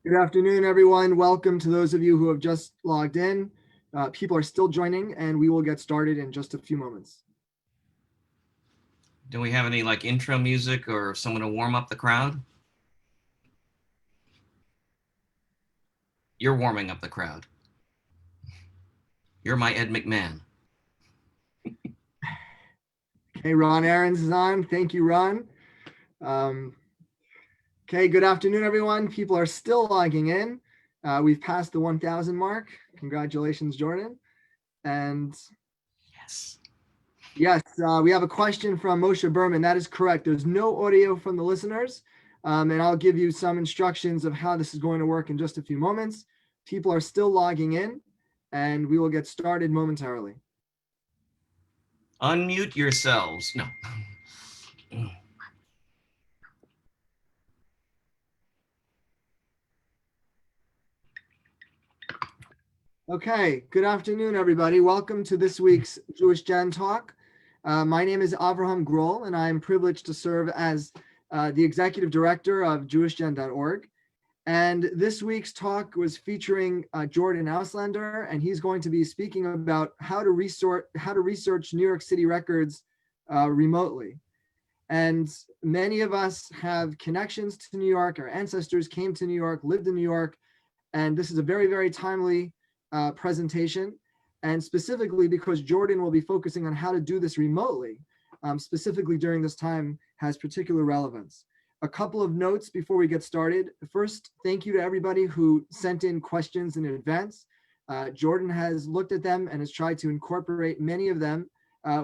Good afternoon, everyone. Welcome to those of you who have just logged in. People are still joining, and we will get started in just a few moments. Do we have any intro music or someone to warm up the crowd? You're warming up the crowd. You're my Ed McMahon. Okay, Ron Aarons is on. Thank you, Ron. Okay, good afternoon, everyone. People are still logging in. We've passed the 1,000 mark. Congratulations, Jordan. And yes, we have a question from Moshe Berman. That is correct. There's no audio from the listeners. And I'll give you some instructions of how this is going to work in just a few moments. People are still logging in, and we will get started momentarily. Unmute yourselves. No. Okay, good afternoon, everybody. Welcome to this week's Jewish Gen Talk. My name is Avraham Grohl, and I am privileged to serve as the executive director of JewishGen.org. And this week's talk was featuring Jordan Auslander, and he's going to be speaking about how to research New York City records remotely. And many of us have connections to New York. Our ancestors came to New York, lived in New York, and this is a very, very timely presentation, and specifically because Jordan will be focusing on how to do this remotely, specifically during this time, has particular relevance. A couple of notes before we get started. First, thank you to everybody who sent in questions in advance. Jordan has looked at them and has tried to incorporate many of them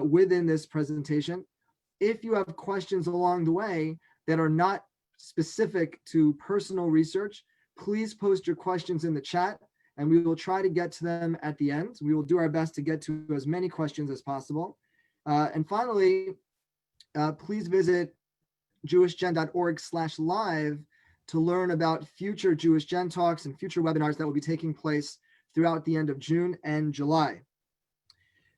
within this presentation. If you have questions along the way that are not specific to personal research, please post your questions in the chat, and we will try to get to them at the end. We will do our best to get to as many questions as possible. And finally, please visit JewishGen.org/live to learn about future Jewish Gen Talks and future webinars that will be taking place throughout the end of June and July.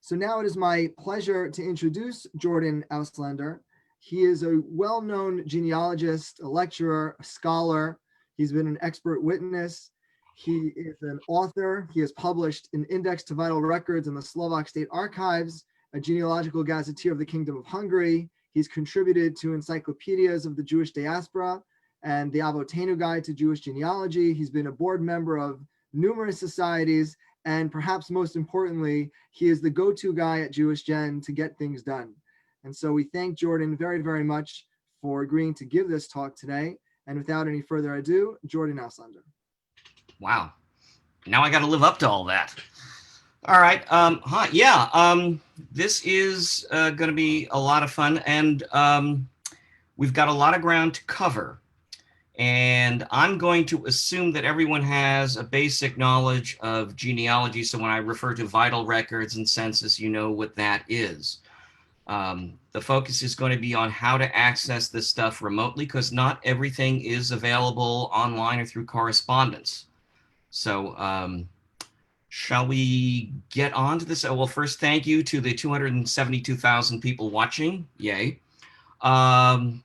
So now it is my pleasure to introduce Jordan Auslander. He is a well-known genealogist, a lecturer, a scholar. He's been an expert witness. He is an author. He has published an Index to Vital Records in the Slovak State Archives, a genealogical gazetteer of the Kingdom of Hungary. He's contributed to encyclopedias of the Jewish diaspora and the Avotenu Guide to Jewish Genealogy. He's been a board member of numerous societies, and perhaps most importantly, he is the go-to guy at Jewish Gen to get things done. And so we thank Jordan very, very much for agreeing to give this talk today. And without any further ado, Jordan Auslander. Wow. Now I got to live up to all that. All right. Hi. Yeah. This is going to be a lot of fun, and we've got a lot of ground to cover. And I'm going to assume that everyone has a basic knowledge of genealogy. So when I refer to vital records and census, you know what that is. The focus is going to be on how to access this stuff remotely, because not everything is available online or through correspondence. So shall we get on to this? Well, first, thank you to the 272,000 people watching. Yay. And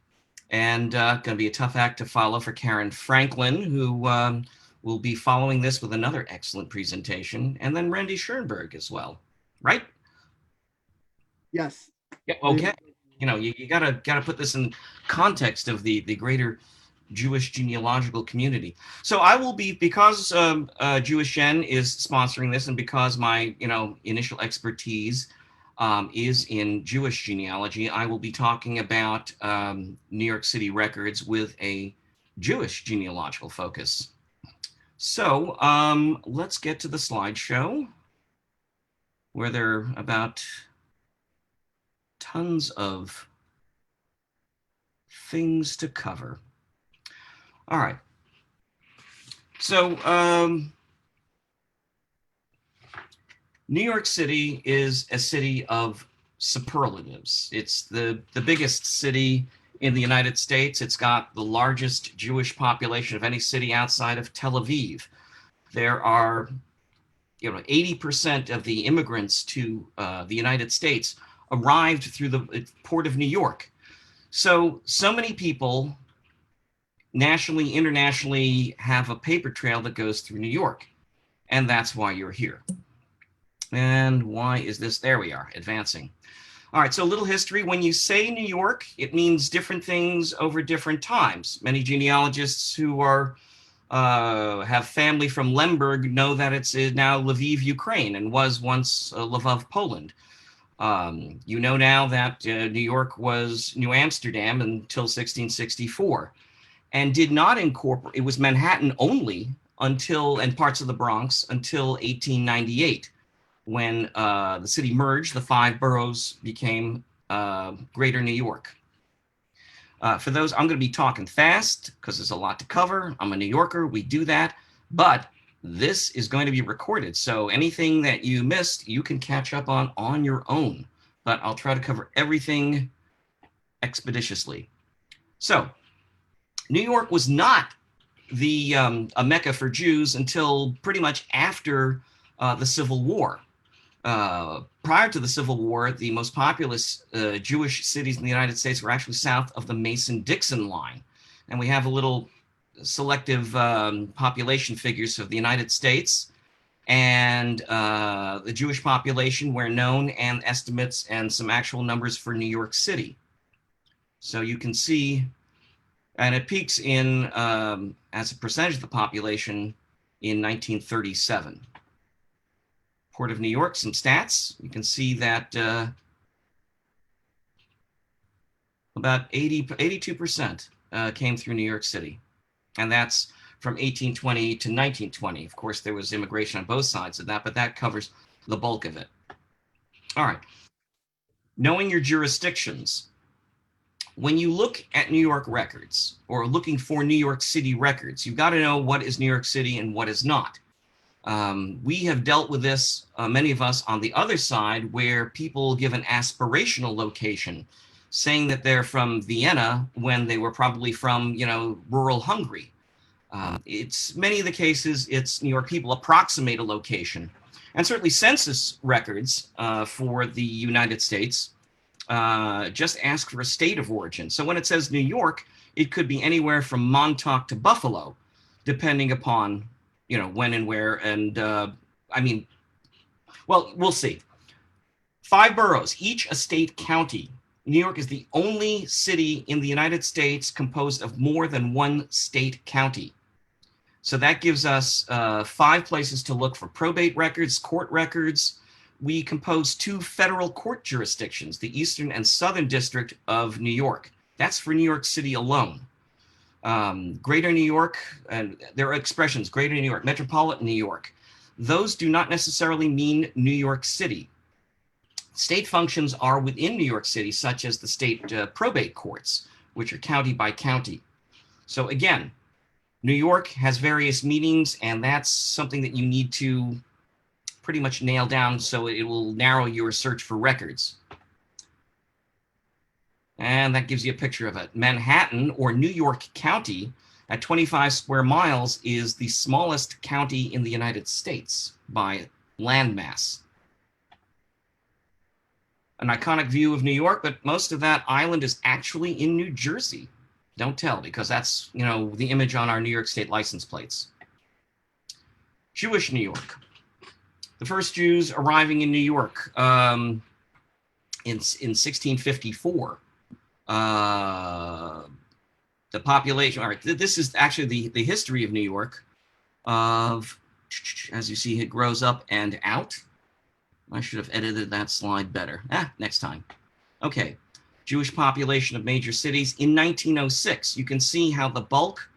going to be a tough act to follow for Karen Franklin, who will be following this with another excellent presentation, and then Randy Schoenberg as well, right? Yes. Yeah, okay. You know, you gotta put this in context of the greater Jewish genealogical community. So I will be, because Jewish Gen is sponsoring this, and because my initial expertise is in Jewish genealogy, I will be talking about New York City records with a Jewish genealogical focus. So let's get to the slideshow, where there are about tons of things to cover. All right. So New York City is a city of superlatives. It's the biggest city in the United States. It's got the largest Jewish population of any city outside of Tel Aviv. There are 80% of the immigrants to the United States arrived through the port of New York. So many people nationally, internationally have a paper trail that goes through New York. And that's why you're here. And why is this? There we are, advancing. All right, so a little history. When you say New York, it means different things over different times. Many genealogists who are have family from Lemberg know that it's now Lviv, Ukraine, and was once Lvov, Poland. You know now that New York was New Amsterdam until 1664, and did not incorporate. It was Manhattan only until, and parts of the Bronx until 1898, when the city merged. The 5 boroughs became Greater New York. For those, I'm going to be talking fast because there's a lot to cover. I'm a New Yorker. We do that. But this is going to be recorded. So anything that you missed, you can catch up on your own. But I'll try to cover everything expeditiously. So New York was not a Mecca for Jews until pretty much after the Civil War. Prior to the Civil War, the most populous Jewish cities in the United States were actually south of the Mason-Dixon line. And we have a little selective population figures of the United States and the Jewish population where known, and estimates and some actual numbers for New York City. So you can see, and it peaks in as a percentage of the population in 1937. Port of New York, some stats. You can see that about 82% came through New York City. And that's from 1820 to 1920. Of course, there was immigration on both sides of that, but that covers the bulk of it. All right. Knowing your jurisdictions. When you look at New York records, or looking for New York City records, you've got to know what is New York City and what is not. We have dealt with this, many of us, on the other side, where people give an aspirational location, saying that they're from Vienna when they were probably from, rural Hungary. It's many of the cases, it's New York people approximate a location. And certainly census records for the United States just ask for a state of origin. So when it says New York, it could be anywhere from Montauk to Buffalo, depending upon when and where, and we'll see. 5 boroughs, each a state county. New York is the only city in the United States composed of more than one state county. So that gives us 5 places to look for probate records, court records. We compose 2 federal court jurisdictions, the Eastern and Southern District of New York. That's for New York City alone. Greater New York, and there are expressions, Greater New York, Metropolitan New York. Those do not necessarily mean New York City. State functions are within New York City, such as the state probate courts, which are county by county. So again, New York has various meanings, and that's something that you need to pretty much nail down so it will narrow your search for records. And that gives you a picture of it. Manhattan, or New York County, at 25 square miles, is the smallest county in the United States by landmass. An iconic view of New York, but most of that island is actually in New Jersey. Don't tell, because that's, the image on our New York State license plates. Jewish New York. The first Jews arriving in New York in 1654. The population, all right, this is actually the history of New York, of, as you see, it grows up and out. I should have edited that slide better. Next time. Okay, Jewish population of major cities. In 1906, you can see how the bulk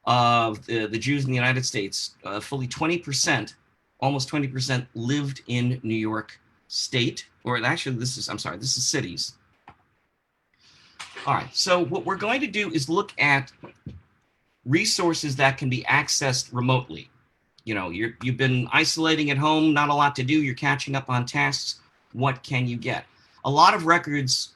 of the Jews in the United States, fully 20%, almost 20%, lived in New York State, or actually this is cities. All right, so what we're going to do is look at resources that can be accessed remotely. You've been isolating at home, not a lot to do, you're catching up on tasks. What can you get? A lot of records,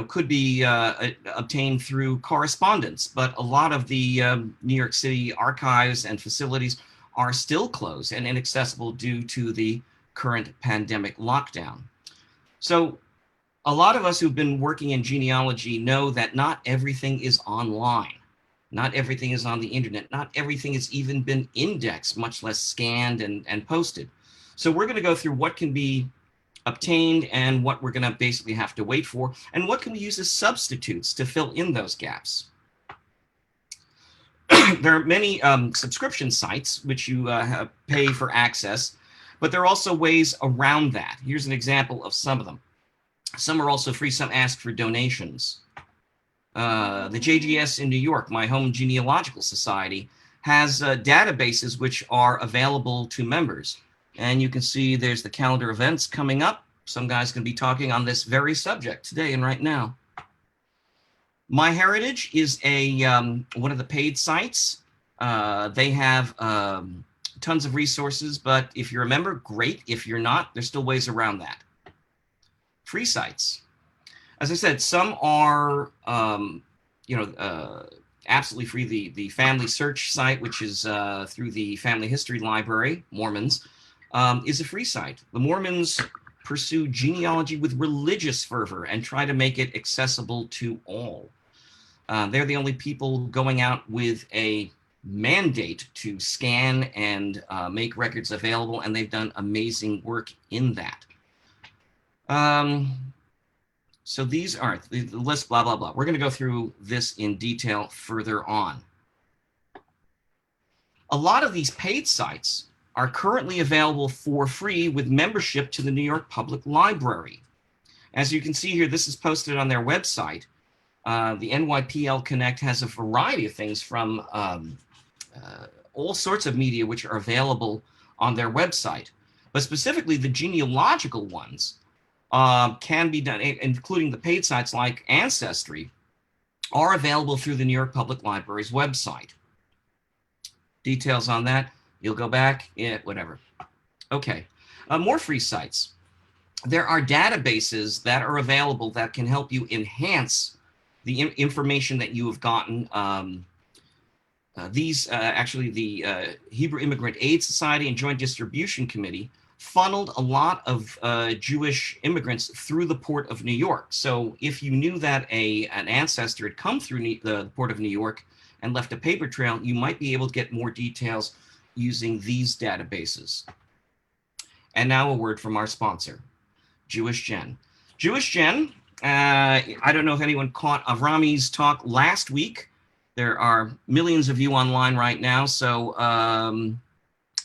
could be obtained through correspondence, but a lot of the New York City archives and facilities are still closed and inaccessible due to the current pandemic lockdown. So a lot of us who've been working in genealogy know that not everything is online. Not everything is on the internet. Not everything has even been indexed, much less scanned and posted. So we're going to go through what can be obtained and what we're going to basically have to wait for, and what can we use as substitutes to fill in those gaps. There are many subscription sites which you pay for access, but there are also ways around that. Here's an example of some of them. Some are also free, some ask for donations. The JGS in New York, my home genealogical society, has databases which are available to members. And you can see there's the calendar events coming up. Some guy's going to be talking on this very subject today and right now. MyHeritage is one of the paid sites. They have tons of resources, but if you're a member, great. If you're not, there's still ways around that. Free sites. As I said, some are, absolutely free. The Family Search site, which is through the Family History Library, Mormons, is a free site. The Mormons pursue genealogy with religious fervor and try to make it accessible to all. They're the only people going out with a mandate to scan and make records available, and they've done amazing work in that. So these are the list, blah, blah, blah. We're going to go through this in detail further on. A lot of these paid sites are currently available for free with membership to the New York Public Library. As you can see here, this is posted on their website. The NYPL Connect has a variety of things from all sorts of media which are available on their website. But specifically, the genealogical ones can be done, including the paid sites like Ancestry, are available through the New York Public Library's website. Details on that, you'll go back, whatever. Okay, more free sites. There are databases that are available that can help you enhance the information that you have gotten. Actually, the Hebrew Immigrant Aid Society and Joint Distribution Committee funneled a lot of Jewish immigrants through the Port of New York. So if you knew that an ancestor had come through the Port of New York and left a paper trail, you might be able to get more details using these databases. And now a word from our sponsor, JewishGen. JewishGen, I don't know if anyone caught Avrami's talk last week. There are millions of you online right now, so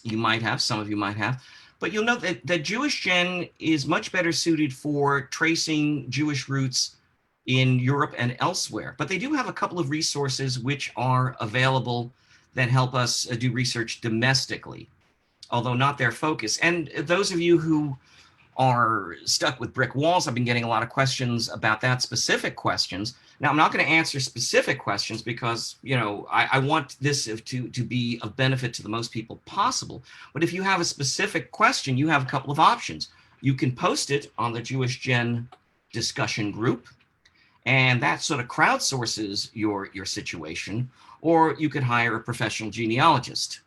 you might have, some of you might have. But you'll note that JewishGen is much better suited for tracing Jewish roots in Europe and elsewhere. But they do have a couple of resources which are available that help us do research domestically, although not their focus. And those of you who are stuck with brick walls, I've been getting a lot of questions about that, specific questions. Now, I'm not going to answer specific questions because, I want this to be of benefit to the most people possible. But if you have a specific question, you have a couple of options. You can post it on the JewishGen discussion group, and that sort of crowdsources your situation, or you could hire a professional genealogist.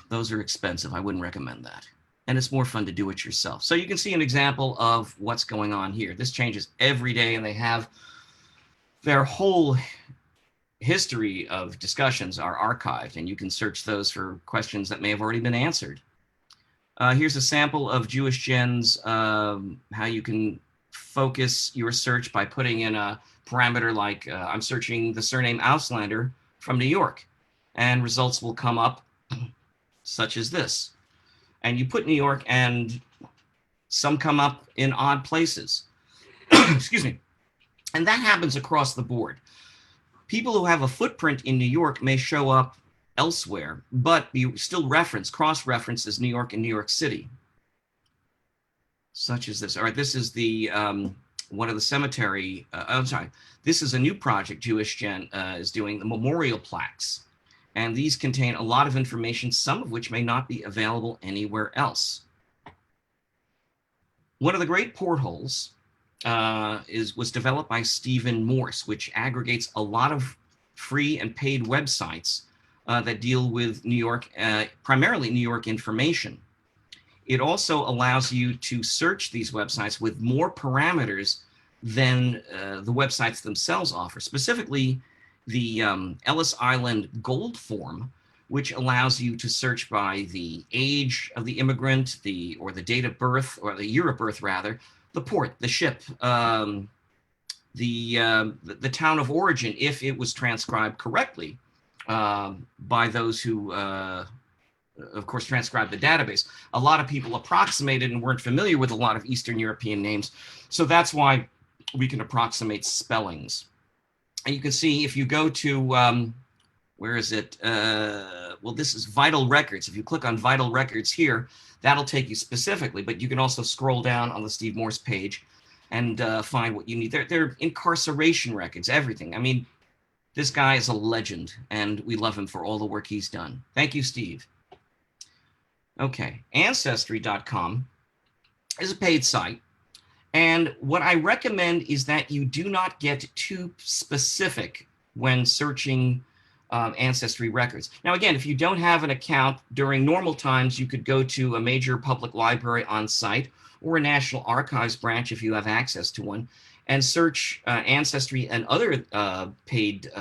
Those are expensive. I wouldn't recommend that. And it's more fun to do it yourself. So you can see an example of what's going on here. This changes every day, and they have their whole history of discussions are archived, and you can search those for questions that may have already been answered. Here's a sample of JewishGen's how you can focus your search by putting in a parameter like I'm searching the surname Auslander from New York, and results will come up such as this. And you put New York, and some come up in odd places. Excuse me. And that happens across the board. People who have a footprint in New York may show up elsewhere, but be still cross-reference as New York and New York City. Such as this. All right, this is the one of the cemetery. I'm sorry. This is a new project JewishGen is doing, the memorial plaques. And these contain a lot of information, some of which may not be available anywhere else. One of the great portholes was developed by Stephen Morse, which aggregates a lot of free and paid websites that deal with New York, primarily New York information. It also allows you to search these websites with more parameters than the websites themselves offer. Specifically, the Ellis Island Gold Form, which allows you to search by the age of the immigrant, or the date of birth, or the year of birth rather, the port, the ship, the town of origin, if it was transcribed correctly by those who, of course, transcribed the database. A lot of people approximated and weren't familiar with a lot of Eastern European names, so that's why we can approximate spellings. And you can see if you go to, where is it? Well, this is Vital Records. If you click on Vital Records here, that'll take you specifically, but you can also scroll down on the Steve Morse page and find what you need. They're incarceration records, everything. I mean, this guy is a legend, and we love him for all the work he's done. Thank you, Steve. Okay, Ancestry.com is a paid site. And what I recommend is that you do not get too specific when searching ancestry records. Now, again, if you don't have an account during normal times, you could go to a major public library on site or a National Archives branch if you have access to one, and search Ancestry and other paid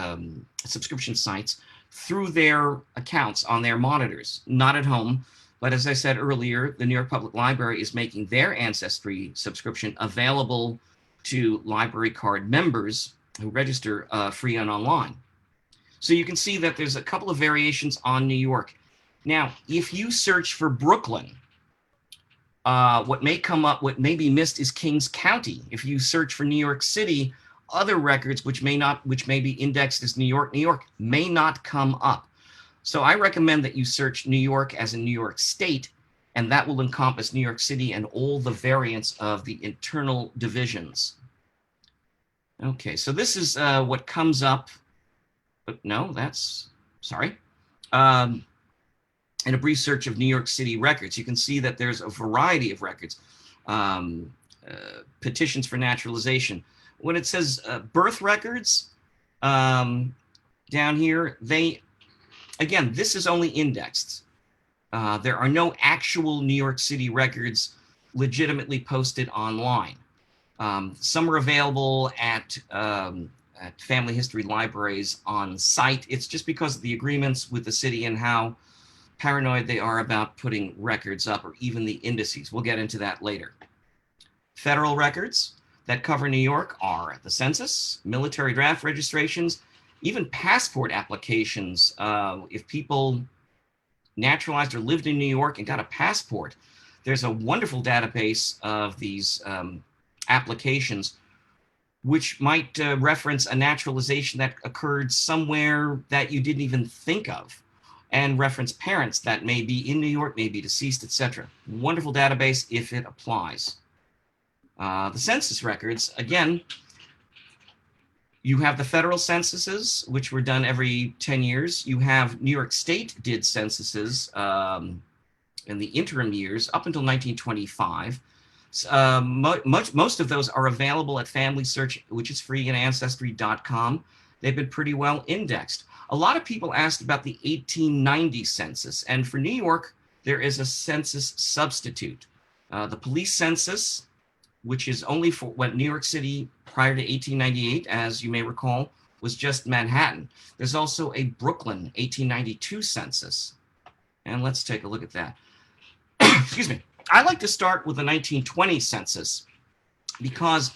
subscription sites through their accounts on their monitors, not at home. But as I said earlier, the New York Public Library is making their Ancestry subscription available to library card members who register free and online. So you can see that there's a couple of variations on New York. Now, if you search for Brooklyn, what may come up, what may be missed is Kings County. If you search for New York City, other records which may be indexed as New York may not come up. So I recommend that you search New York as in New York State, and that will encompass New York City and all the variants of the internal divisions. Okay, so this is what comes up. But no, that's, sorry. In a brief search of New York City records, you can see that there's a variety of records. Petitions for naturalization. When it says birth records down here, again, this is only indexed. There are no actual New York City records legitimately posted online. Some are available at family history libraries on site. It's just because of the agreements with the city and how paranoid they are about putting records up, or even the indices. We'll get into that later. Federal records that cover New York are the Census, military draft registrations, even passport applications. If people naturalized or lived in New York and got a passport, there's a wonderful database of these applications which might reference a naturalization that occurred somewhere that you didn't even think of, and reference parents that may be in New York, may be deceased, etc. Wonderful database if it applies. The census records, again, you have the federal censuses, which were done every 10 years. You have New York State did censuses in the interim years up until 1925. Most of those are available at Family Search, which is free, and Ancestry.com. They've been pretty well indexed. A lot of people asked about the 1890 census, and for New York, there is a census substitute. The police census, which is only for what New York City prior to 1898, as you may recall, was just Manhattan. There's also a Brooklyn 1892 census. And let's take a look at that. Excuse me. I like to start with the 1920 census because,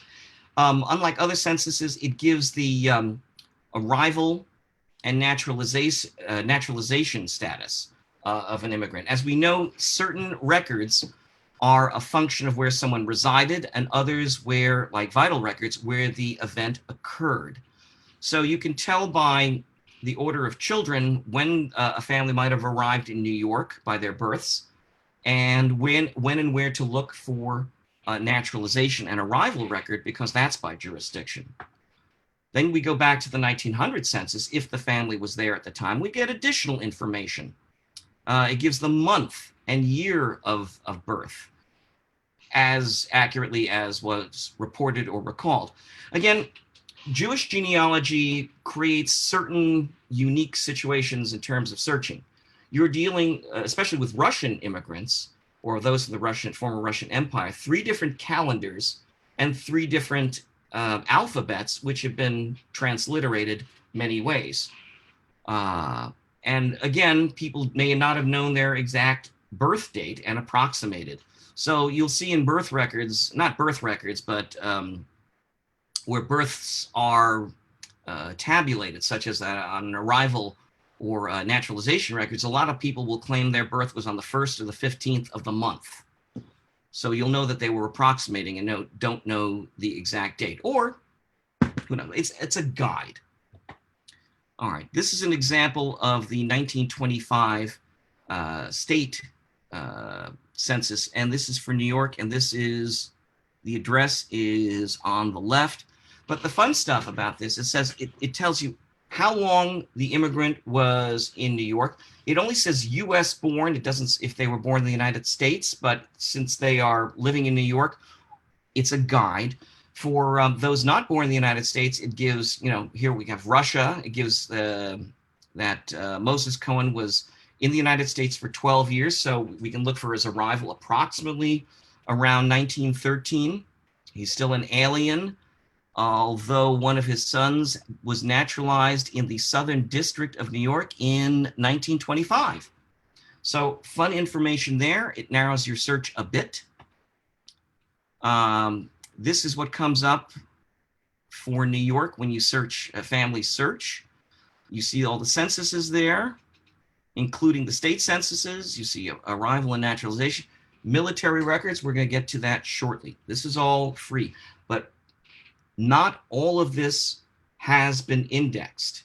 unlike other censuses, it gives the arrival and naturalization status of an immigrant. As we know, certain records are a function of where someone resided, and others where, like vital records, where the event occurred. So you can tell by the order of children when a family might have arrived in New York by their births, and when and where to look for naturalization and arrival record, because that's by jurisdiction. Then we go back to the 1900 census. If the family was there at the time, we get additional information. It gives the month and year of birth as accurately as was reported or recalled. Again, Jewish genealogy creates certain unique situations in terms of searching. You're dealing, especially with Russian immigrants, or those in the former Russian Empire, 3 different calendars and 3 different alphabets, which have been transliterated many ways. And again, people may not have known their exact birth date and approximated. So you'll see in birth records, not birth records, but where births are tabulated, such as on an arrival or naturalization records, a lot of people will claim their birth was on the 1st or the 15th of the month. So you'll know that they were approximating and don't know the exact date. Or, who knows, it's a guide. All right, this is an example of the 1925 state census, and this is for New York, and this is, the address is on the left. But the fun stuff about this, it says, it tells you how long the immigrant was in New York. It only says U.S. born. It doesn't if they were born in the United States, but since they are living in New York, it's a guide. For those not born in the United States, it gives, here we have Russia. It gives that Moses Cohen was in the United States for 12 years, so we can look for his arrival approximately around 1913. He's still an alien, although one of his sons was naturalized in the Southern District of New York in 1925. So fun information there. It narrows your search a bit. This is what comes up for New York when you search a family search. You see all the censuses there, including the state censuses. You see arrival and naturalization. Military records, we're going to get to that shortly. This is all free, but not all of this has been indexed.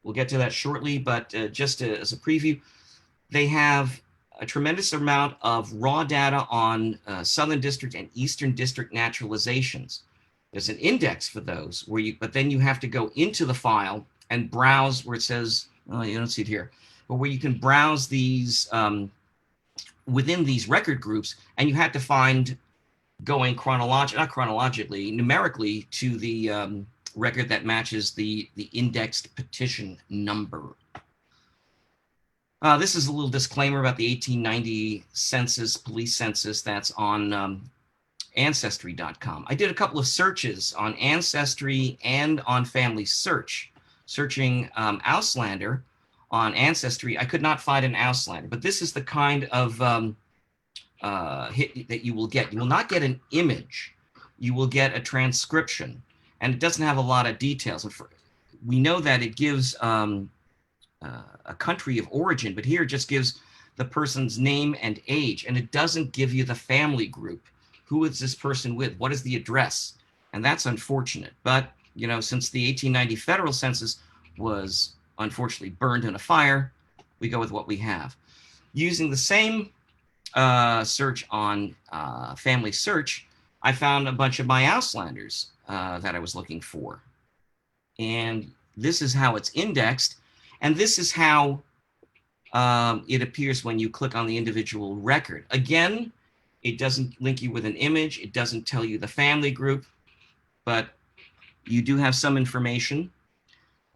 We'll get to that shortly, but just as a preview, they have a tremendous amount of raw data on Southern District and Eastern District naturalizations. There's an index for those, but then you have to go into the file and browse where it says, oh, you don't see it here, but where you can browse these within these record groups, and you have to find, going not chronologically, numerically to the record that matches the indexed petition number. This is a little disclaimer about the 1890 census, police census, that's on Ancestry.com. I did a couple of searches on Ancestry and on Family Search. Searching Auslander on Ancestry, I could not find an Auslander, but this is the kind of hit that you will get. You will not get an image. You will get a transcription, and it doesn't have a lot of details. We know that it gives a country of origin, but here it just gives the person's name and age, and it doesn't give you the family group. Who is this person with? What is the address? And that's unfortunate. But, since the 1890 federal census was unfortunately burned in a fire, we go with what we have. Using the same search on Family Search, I found a bunch of my Auslanders that I was looking for. And this is how it's indexed. And this is how it appears when you click on the individual record. Again, it doesn't link you with an image. It doesn't tell you the family group, but you do have some information.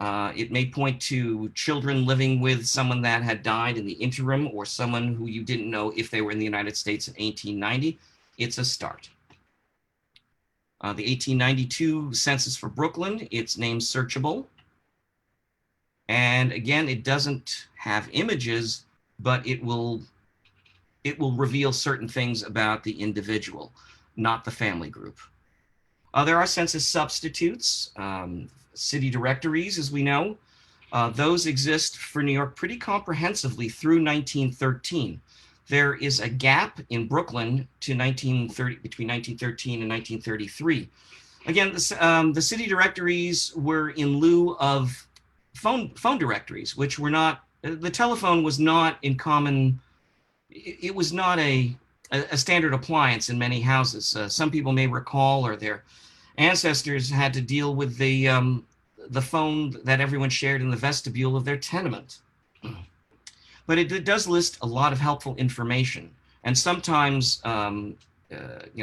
It may point to children living with someone that had died in the interim, or someone who you didn't know if they were in the United States in 1890. It's a start. The 1892 census for Brooklyn, it's named searchable. And again, it doesn't have images, but it will reveal certain things about the individual, not the family group. There are census substitutes, city directories, as we know. Those exist for New York pretty comprehensively through 1913. There is a gap in Brooklyn to between 1913 and 1933. Again, the city directories were in lieu of phone directories, which were not, the telephone was not in common, it was not a standard appliance in many houses. Some people may recall, or their ancestors had to deal with the phone that everyone shared in the vestibule of their tenement. But it does list a lot of helpful information, and sometimes,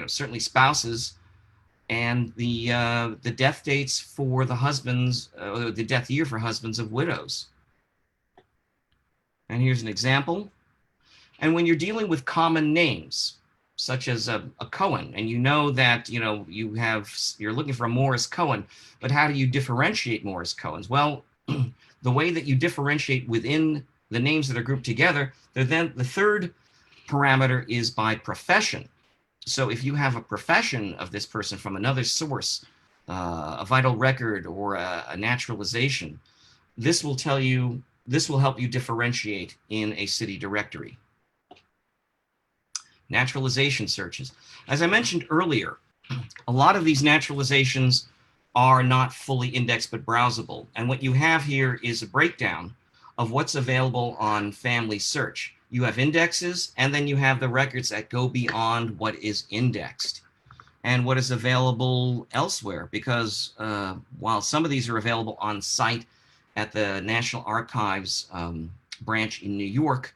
certainly spouses and the death dates for the husbands, the death year for husbands of widows. And here's an example. And when you're dealing with common names, such as a Cohen, and you know that you're looking for a Morris Cohen, but how do you differentiate Morris Cohens? Well, the way that you differentiate within the names that are grouped together, then the third parameter is by profession. So if you have a profession of this person from another source, a vital record or a naturalization, this will help you differentiate in a city directory. Naturalization searches. As I mentioned earlier, a lot of these naturalizations are not fully indexed but browsable. And what you have here is a breakdown of what's available on Family Search. You have indexes, and then you have the records that go beyond what is indexed and what is available elsewhere. Because while some of these are available on site at the National Archives branch in New York,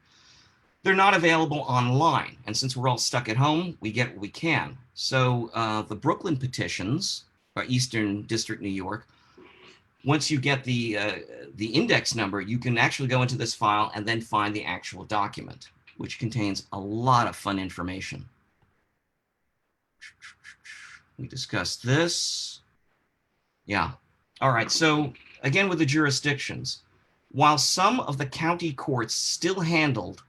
they're not available online. And since we're all stuck at home, we get what we can. So the Brooklyn petitions, or Eastern District, New York, once you get the index number, you can actually go into this file and then find the actual document, which contains a lot of fun information. We discussed this. Yeah. All right. So again, with the jurisdictions, while some of the county courts still handled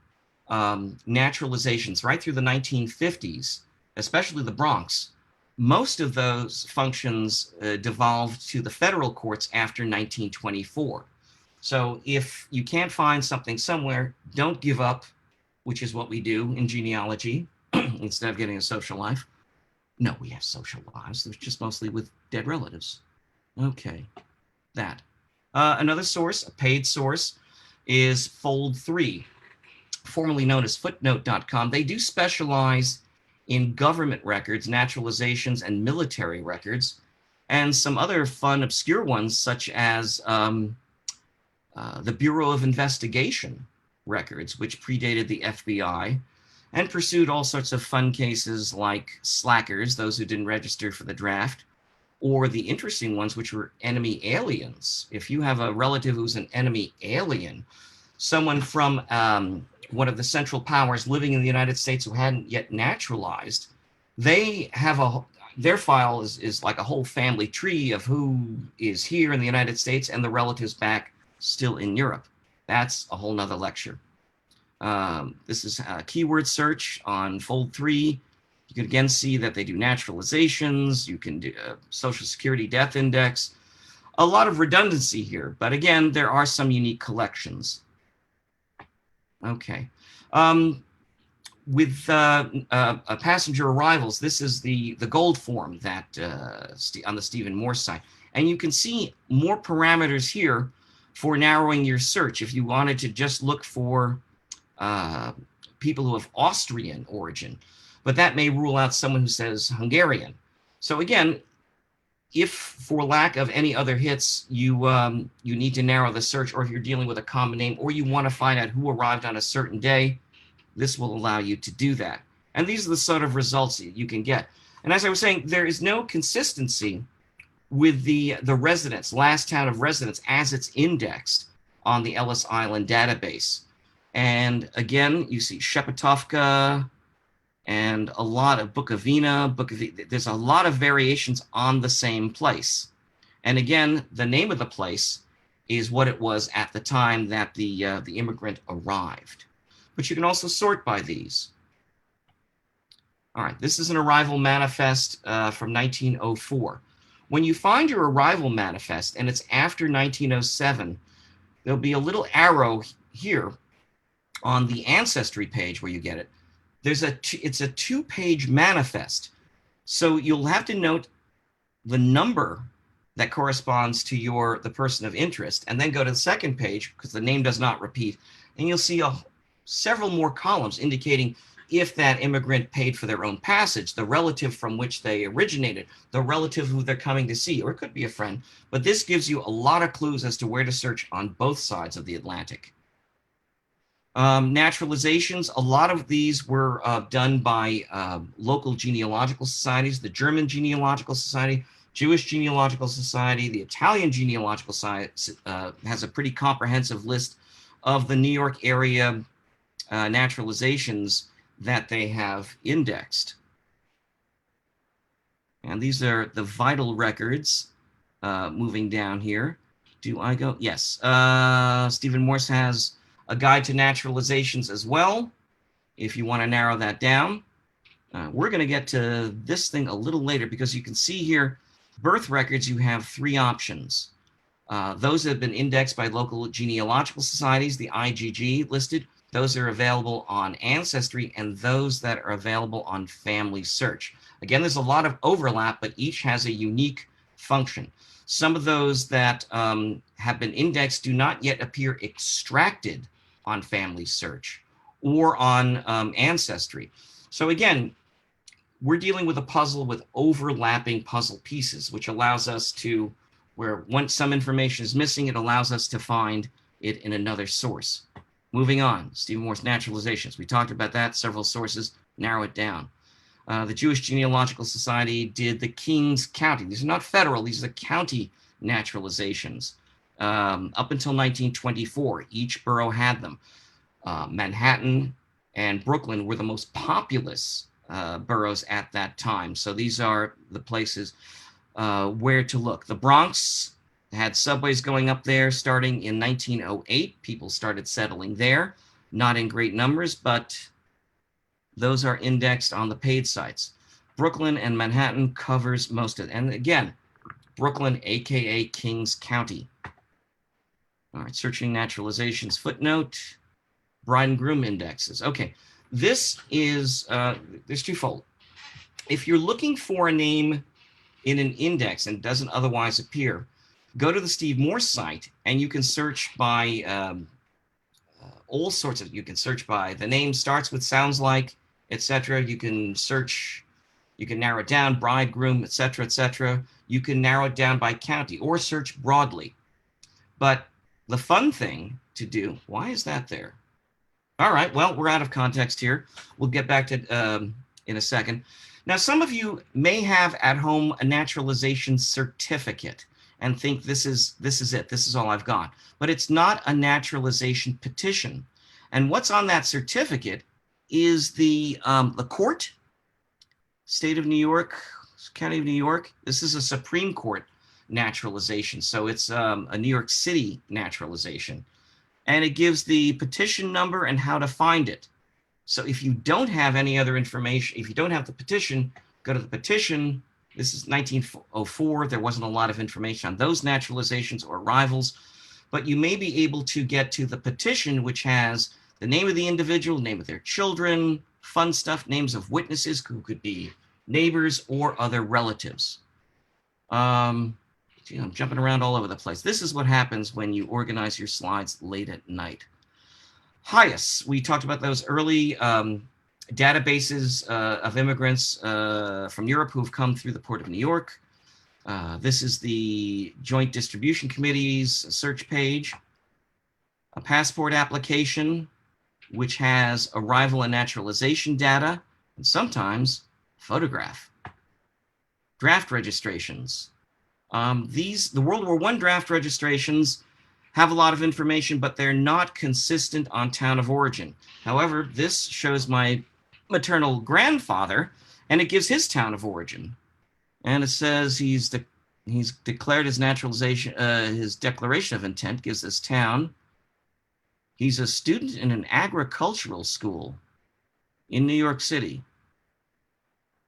naturalizations right through the 1950s, especially the Bronx, most of those functions devolved to the federal courts after 1924. So if you can't find something somewhere, don't give up, which is what we do in genealogy instead of getting a social life. No, we have social lives. They're just mostly with dead relatives. Okay, that. Another source, a paid source, is Fold 3, formerly known as footnote.com. They do specialize in government records, naturalizations, and military records, and some other fun, obscure ones, such as the Bureau of Investigation records, which predated the FBI and pursued all sorts of fun cases like slackers, those who didn't register for the draft, or the interesting ones, which were enemy aliens. If you have a relative who's an enemy alien, someone from one of the Central Powers living in the United States who hadn't yet naturalized, they have their file is like a whole family tree of who is here in the United States and the relatives back still in Europe. That's a whole nother lecture. This is a keyword search on Fold 3. You can again see that they do naturalizations. You can do Social Security Death Index. A lot of redundancy here, but again, there are some unique collections. Okay. With passenger arrivals, this is the gold form that on the Stephen Morse side. And you can see more parameters here for narrowing your search if you wanted to just look for people who have Austrian origin. But that may rule out someone who says Hungarian. So again, if for lack of any other hits, you need to narrow the search, or if you're dealing with a common name, or you want to find out who arrived on a certain day, this will allow you to do that. And these are the sort of results you can get. And as I was saying, there is no consistency with the residence, last town of residence, as it's indexed on the Ellis Island database. And again, you see Shepatovka and a lot of Bukovina. There's a lot of variations on the same place. And again, the name of the place is what it was at the time that the immigrant arrived. But you can also sort by these. All right, this is an arrival manifest from 1904. When you find your arrival manifest and it's after 1907, there'll be a little arrow here on the ancestry page where you get it. It's a 2-page manifest. So you'll have to note the number that corresponds to the person of interest, and then go to the second page because the name does not repeat. And you'll see several more columns indicating if that immigrant paid for their own passage, the relative from which they originated, the relative who they're coming to see, or it could be a friend. But this gives you a lot of clues as to where to search on both sides of the Atlantic. Naturalizations, a lot of these were done by local genealogical societies, the German Genealogical Society, Jewish Genealogical Society, the Italian Genealogical Society has a pretty comprehensive list of the New York area naturalizations that they have indexed. And these are the vital records. Moving down here. Do I go? Yes. Stephen Morse has a guide to naturalizations as well, if you want to narrow that down. We're going to get to this thing a little later because you can see here, birth records, you have three options. Those that have been indexed by local genealogical societies, the IGG listed, those are available on Ancestry, and those that are available on Family Search. Again, there's a lot of overlap, but each has a unique function. Some of those that have been indexed do not yet appear extracted on Family Search or on Ancestry. So again, we're dealing with a puzzle with overlapping puzzle pieces, which allows us to, where once some information is missing, it allows us to find it in another source. Moving on, Stephen Morse naturalizations. We talked about that, several sources, narrow it down. The Jewish Genealogical Society did the Kings County. These are not federal, these are county naturalizations. Up until 1924, each borough had them. Manhattan and Brooklyn were the most populous boroughs at that time. So these are the places where to look. The Bronx had subways going up there starting in 1908. People started settling there, not in great numbers, but those are indexed on the paid sites. Brooklyn and Manhattan covers most of it. And again, Brooklyn, aka Kings County. All right, searching naturalizations footnote, bride and groom indexes. Okay, this is, there's twofold. If you're looking for a name in an index and doesn't otherwise appear, go to the Steve Morse site and you can search by all sorts of, you can search by the name starts with, sounds like, etc. You can search, you can narrow it down, bride, groom, etc., etc. You can narrow it down by county or search broadly. But the fun thing to do, why is that there? All right, well, we're out of context here. We'll get back to in a second. Now, some of you may have at home a naturalization certificate and think this is it, this is all I've got. But it's not a naturalization petition. And what's on that certificate is the court, State of New York, County of New York. This is a Supreme Court naturalization, so it's a New York City naturalization. And it gives the petition number and how to find it. So if you don't have any other information, if you don't have the petition, go to the petition. This is 1904. There wasn't a lot of information on those naturalizations or arrivals, but you may be able to get to the petition, which has the name of the individual, name of their children, fun stuff, names of witnesses who could be neighbors or other relatives. I'm jumping around all over the place. This is what happens when you organize your slides late at night. HIAS, we talked about those early databases of immigrants from Europe who've come through the Port of New York. This is the Joint Distribution Committee's search page. A passport application, which has arrival and naturalization data, and sometimes photograph. Draft registrations. The World War I draft registrations have a lot of information, but they're not consistent on town of origin. However, this shows my maternal grandfather, and it gives his town of origin. And it says he's declared his naturalization, his declaration of intent gives this town. He's a student in an agricultural school in New York City.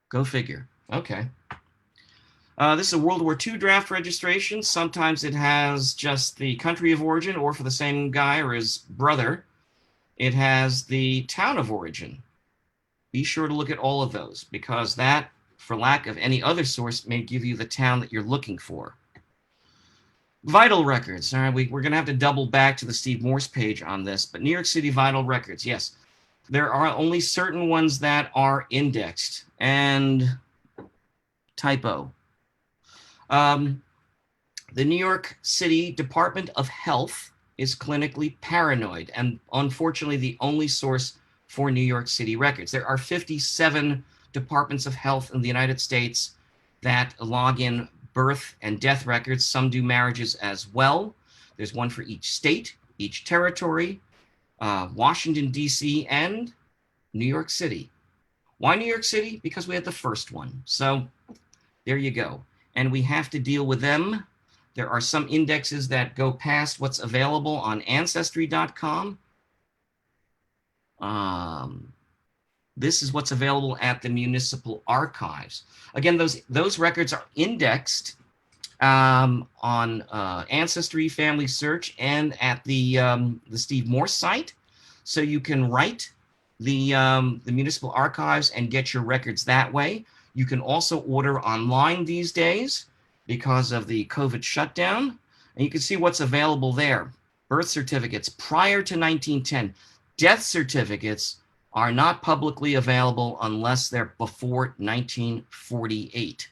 Go figure. Okay. This is a World War II draft registration. Sometimes it has just the country of origin, or for the same guy or his brother, it has the town of origin. Be sure to look at all of those, because that, for lack of any other source, may give you the town that you're looking for. Vital records. All right, we're going to have to double back to the Steve Morse page on this, but New York City vital records, yes. There are only certain ones that are indexed. And typo. The New York City Department of Health is clinically paranoid, and unfortunately the only source for New York City records. There are 57 departments of health in the United States that log in birth and death records. Some do marriages as well. There's one for each state, each territory. Washington, D.C. and New York City. Why New York City? Because we had the first one. So there you go. And we have to deal with them. There are some indexes that go past what's available on Ancestry.com. This is what's available at the municipal archives. Again, those records are indexed on Ancestry, Family Search, and at the Steve Morse site. So you can write the municipal archives and get your records that way. You can also order online these days because of the COVID shutdown, and you can see what's available there. Birth certificates prior to 1910. Death certificates are not publicly available unless they're before 1948.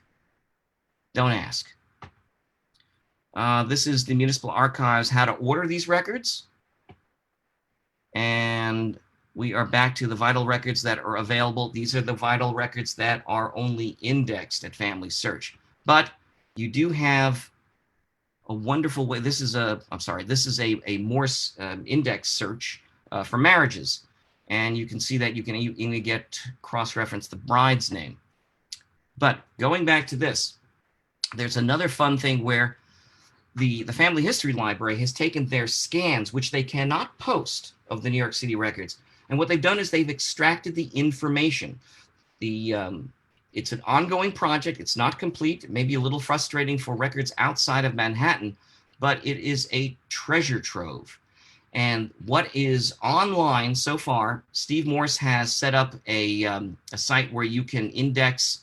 Don't ask. This is the municipal archives, how to order these records. And we are back to the vital records that are available. These are the vital records that are only indexed at Family Search. But you do have a wonderful way. This is a Morse index search for marriages. And you can see that you can even get cross-reference the bride's name. But going back to this, there's another fun thing where the Family History Library has taken their scans, which they cannot post, of the New York City records. And what they've done is they've extracted the information. It's an ongoing project. It's not complete. It may be a little frustrating for records outside of Manhattan, but it is a treasure trove. And what is online so far, Steve Morse has set up a site where you can index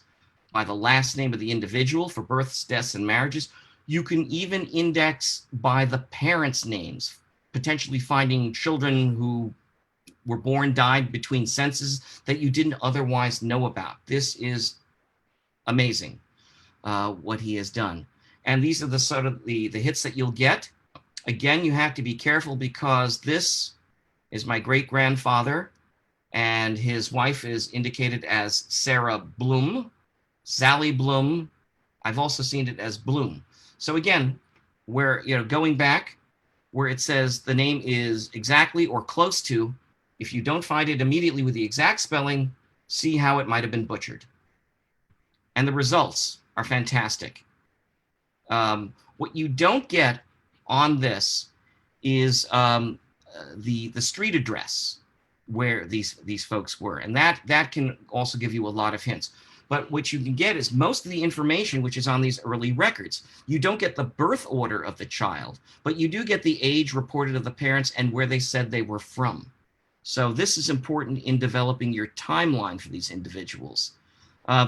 by the last name of the individual for births, deaths, and marriages. You can even index by the parents' names, potentially finding children who were born, died between censuses that you didn't otherwise know about. This is amazing, what he has done. And these are the sort of the hits that you'll get. Again, you have to be careful because this is my great-grandfather, and his wife is indicated as Sarah Bloom, Sally Bloom. I've also seen it as Bloom. So again, where, going back, where it says the name is exactly or close to, if you don't find it immediately with the exact spelling, see how it might have been butchered. And the results are fantastic. What you don't get on this is the street address where these folks were, and that can also give you a lot of hints. But what you can get is most of the information which is on these early records. You don't get the birth order of the child, but you do get the age reported of the parents and where they said they were from. So this is important in developing your timeline for these individuals.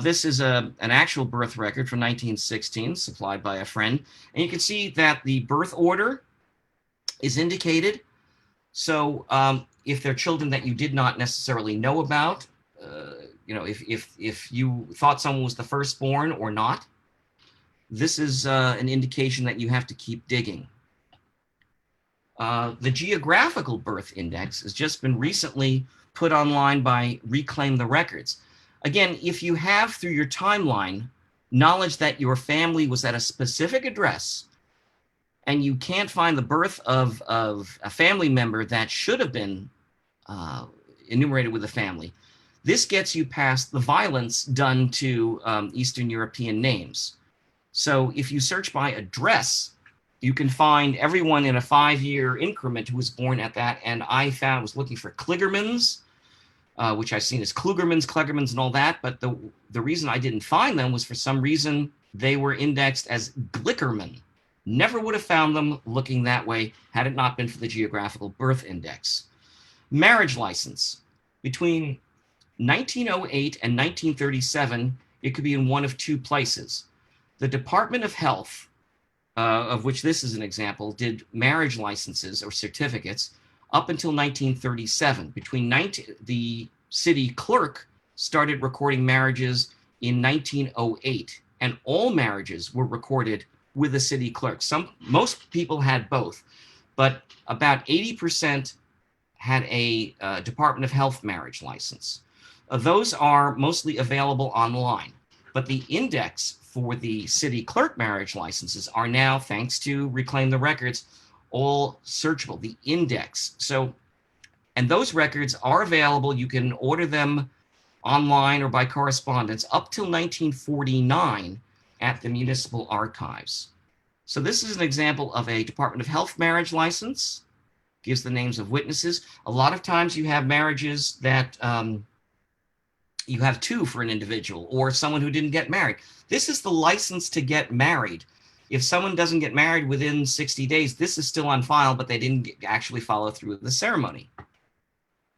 This is an actual birth record from 1916, supplied by a friend. And you can see that the birth order is indicated. So if they're children that you did not necessarily know about, if you thought someone was the firstborn or not, this is an indication that you have to keep digging. The geographical birth index has just been recently put online by Reclaim the Records. Again, if you have through your timeline knowledge that your family was at a specific address and you can't find the birth of a family member that should have been enumerated with the family, this gets you past the violence done to Eastern European names. So if you search by address, you can find everyone in a 5-year increment who was born at that. And I was looking for Kligermans, which I've seen as Klugermans, Klegermans, and all that. But the reason I didn't find them was for some reason they were indexed as Glickerman. Never would have found them looking that way had it not been for the geographical birth index. Marriage license. Between 1908 and 1937, it could be in one of two places. The Department of Health, of which this is an example, did marriage licenses or certificates up until 1937. The city clerk started recording marriages in 1908, and all marriages were recorded with the city clerk. Most people had both, but about 80% had a Department of Health marriage license. Those are mostly available online, but the index for the city clerk marriage licenses are now, thanks to Reclaim the Records, all searchable, the index. So And those records are available. You can order them online or by correspondence up till 1949 at the municipal archives. So this is an example of a Department of Health marriage license. Gives the names of witnesses. A lot of times you have marriages that you have two for an individual or someone who didn't get married. This is the license to get married. If someone doesn't get married within 60 days, this is still on file, but they didn't actually follow through with the ceremony.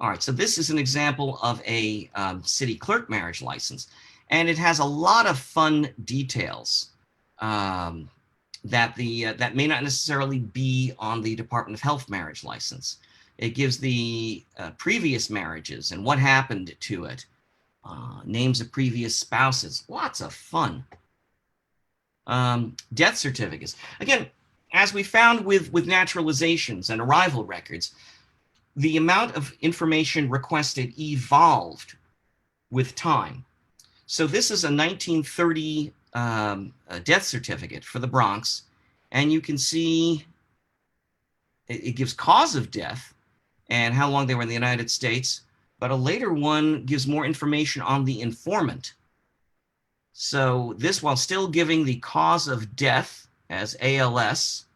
All right, so this is an example of a city clerk marriage license, and it has a lot of fun details that may not necessarily be on the Department of Health marriage license. It gives the previous marriages and what happened to it, names of previous spouses, lots of fun. Death certificates. Again, as we found with naturalizations and arrival records, the amount of information requested evolved with time. So this is a 1930 death certificate for the Bronx, and you can see it gives cause of death and how long they were in the United States, but a later one gives more information on the informant. So this, while still giving the cause of death as ALS,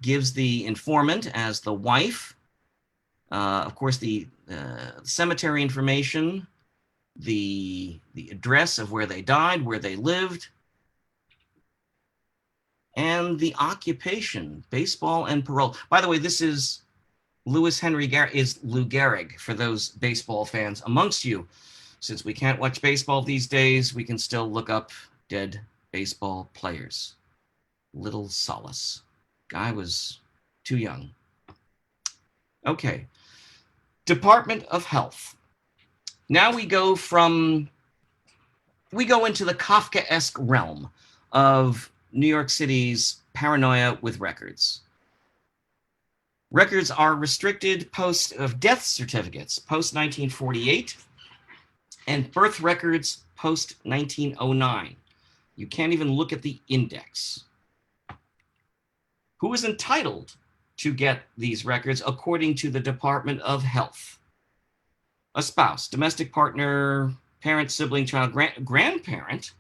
gives the informant as the wife, of course, the cemetery information, the address of where they died, where they lived, and the occupation, baseball and parole. By the way, this is Lewis Henry is Lou Gehrig, for those baseball fans amongst you. Since we can't watch baseball these days, we can still look up dead baseball players. Little solace. Guy was too young. Okay. Department of Health. Now we go into the Kafkaesque realm of New York City's paranoia with records. Records are restricted of death certificates post-1948 and birth records post-1909. You can't even look at the index. Who is entitled to get these records according to the Department of Health? A spouse, domestic partner, parent, sibling, child, grandparent,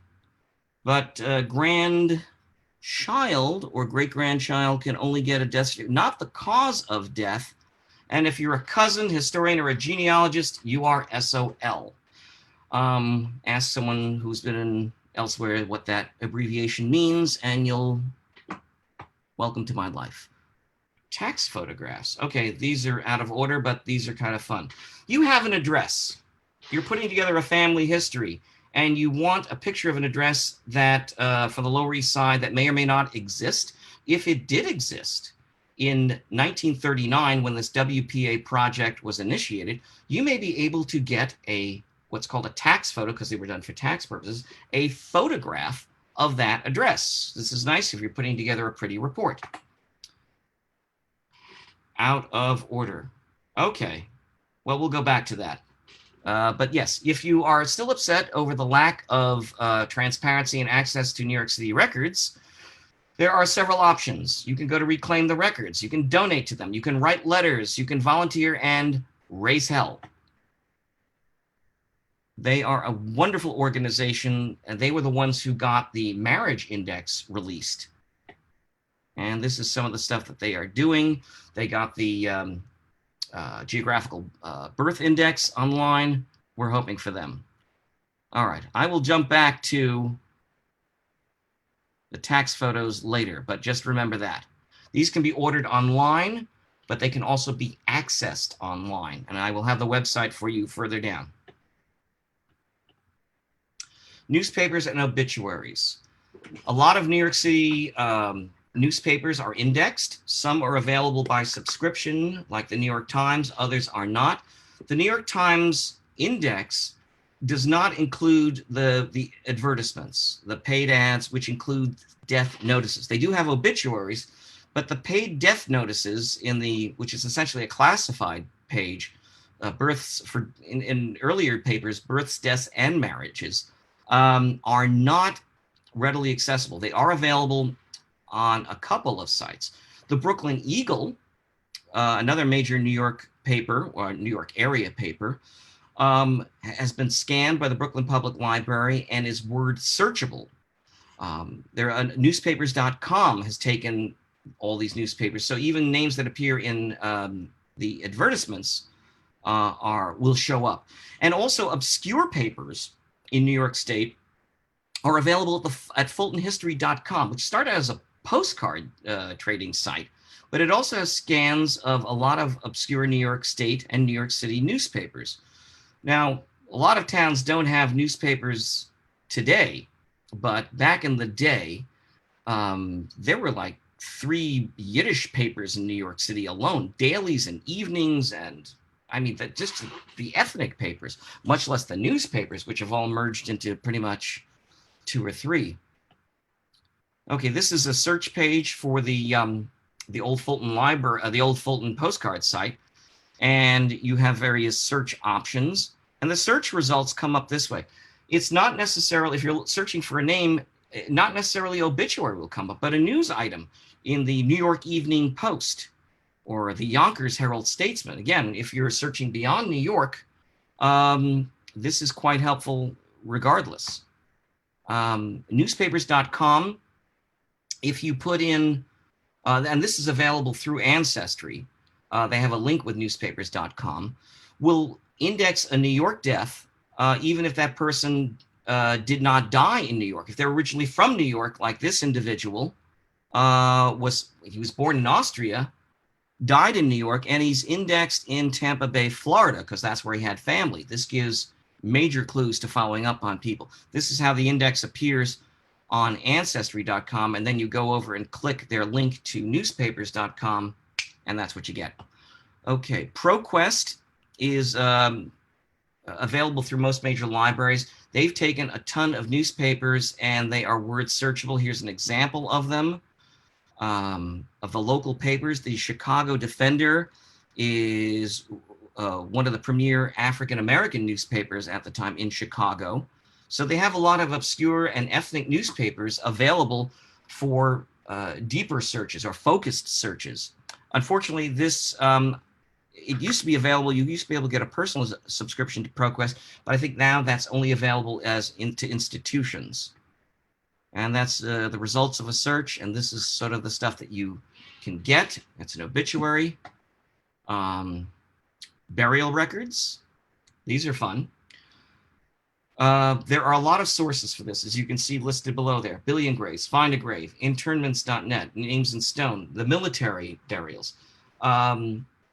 but grandchild or great-grandchild can only get a death certificate, not the cause of death. And if you're a cousin, historian, or a genealogist, you are SOL. Ask someone who's been elsewhere what that abbreviation means, and you'll welcome to my life. Tax photographs. Okay, these are out of order, but these are kind of fun. You have an address. You're putting together a family history, and you want a picture of an address that, for the Lower East Side, that may or may not exist. If it did exist in 1939, when this WPA project was initiated, you may be able to get what's called a tax photo, because they were done for tax purposes, a photograph of that address. This is nice if you're putting together a pretty report. Out of order. Okay, well, we'll go back to that. But yes, if you are still upset over the lack of transparency and access to New York City records, there are several options. You can go to Reclaim the Records. You can donate to them. You can write letters. You can volunteer and raise hell. They are a wonderful organization, and they were the ones who got the marriage index released. And this is some of the stuff that they are doing. They got the geographical birth index online. We're hoping for them. All right, I will jump back to the tax photos later, but just remember that. These can be ordered online, but they can also be accessed online, and I will have the website for you further down. Newspapers and obituaries. A lot of New York City newspapers are indexed. Some are available by subscription, like the New York Times. Others are not. The New York Times index does not include the advertisements, the paid ads, which include death notices. They do have obituaries, but the paid death notices which is essentially a classified page, births in earlier papers, births, deaths, and marriages, are not readily accessible. They are available on a couple of sites. The Brooklyn Eagle another major New York paper, or New York area paper, has been scanned by the Brooklyn Public Library and is word searchable. Newspapers.com has taken all these newspapers, so even names that appear in the advertisements will show up. And also obscure papers in New York State are available at FultonHistory.com, which started as a postcard trading site, but it also has scans of a lot of obscure New York State and New York City newspapers. Now, a lot of towns don't have newspapers today, but back in the day, there were like 3 Yiddish papers in New York City alone, dailies and evenings, and I mean, just the ethnic papers, much less the newspapers, which have all merged into pretty much 2 or 3. Okay, this is a search page for the old Fulton Library, the old Fulton postcard site, and you have various search options, and the search results come up this way. It's not necessarily, if you're searching for a name, not necessarily obituary will come up, but a news item in the New York Evening Post or the Yonkers Herald Statesman. Again, if you're searching beyond New York, this is quite helpful regardless. Newspapers.com, if you put in, and this is available through Ancestry, they have a link with newspapers.com, will index a New York death, even if that person did not die in New York. If they're originally from New York, like this individual, he was born in Austria, died in New York, and he's indexed in Tampa Bay, Florida, because that's where he had family. This gives major clues to following up on people. This is how the index appears on Ancestry.com, and then you go over and click their link to newspapers.com, and that's what you get. Okay, ProQuest is available through most major libraries. They've taken a ton of newspapers, and they are word searchable. Here's an example of them. Of the local papers, the Chicago Defender is one of the premier African-American newspapers at the time in Chicago. So they have a lot of obscure and ethnic newspapers available for deeper searches or focused searches. Unfortunately, this it used to be available. You used to be able to get a personal subscription to ProQuest, but I think now that's only available to institutions. And that's the results of a search, and this is sort of the stuff that you can get. It's an obituary. Burial records. These are fun. There are a lot of sources for this, as you can see listed below there. Billion Graves, Find a Grave, Internments.net, Names in Stone, the military burials.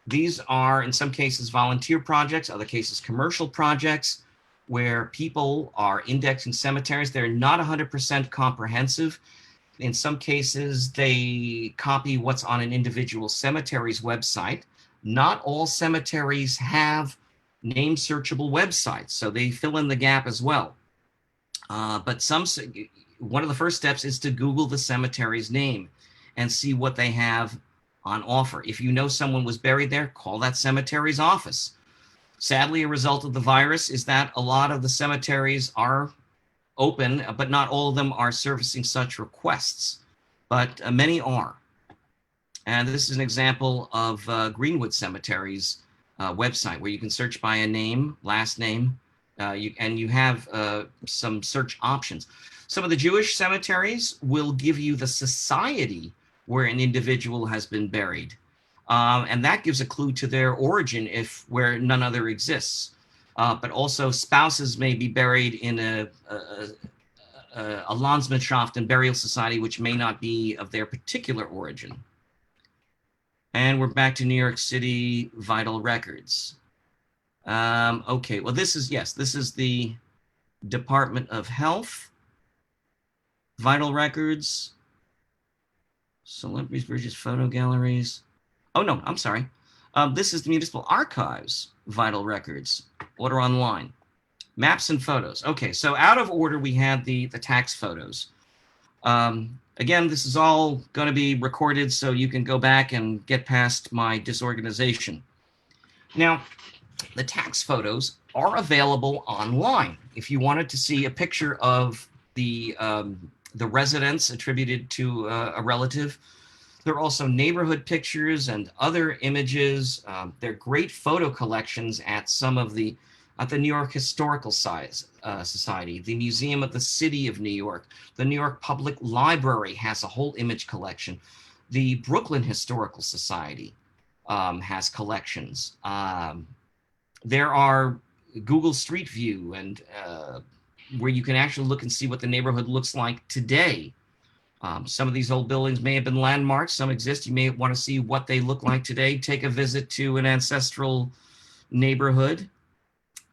These are, in some cases, volunteer projects, other cases, commercial projects, where people are indexing cemeteries. They're not 100% comprehensive. In some cases, they copy what's on an individual cemetery's website. Not all cemeteries have name searchable websites, so they fill in the gap as well. But one of the first steps is to Google the cemetery's name and see what they have on offer. If you know someone was buried there, call that cemetery's office. Sadly, a result of the virus is that a lot of the cemeteries are open, but not all of them are servicing such requests, but many are. And this is an example of Greenwood Cemetery's website, where you can search by a name, last name, and you have some search options. Some of the Jewish cemeteries will give you the society where an individual has been buried. And that gives a clue to their origin where none other exists. But also spouses may be buried in a Landsmannschaft and burial society, which may not be of their particular origin. And we're back to New York City vital records. Okay, well, this is the Department of Health vital records. Celebrities, bridges, photo galleries. Oh, no, I'm sorry. This is the Municipal Archives vital records. Order online. Maps and photos. Okay, so out of order, we had the tax photos. Again, this is all going to be recorded, so you can go back and get past my disorganization. Now, the tax photos are available online. If you wanted to see a picture of the residence attributed to a relative, There are also neighborhood pictures and other images. They're great photo collections at some of at the New York Historical Society, the Museum of the City of New York, the New York Public Library has a whole image collection. The Brooklyn Historical Society has collections. There are Google Street View and where you can actually look and see what the neighborhood looks like today. Some of these old buildings may have been landmarks. Some exist. You may want to see what they look like today. Take a visit to an ancestral neighborhood.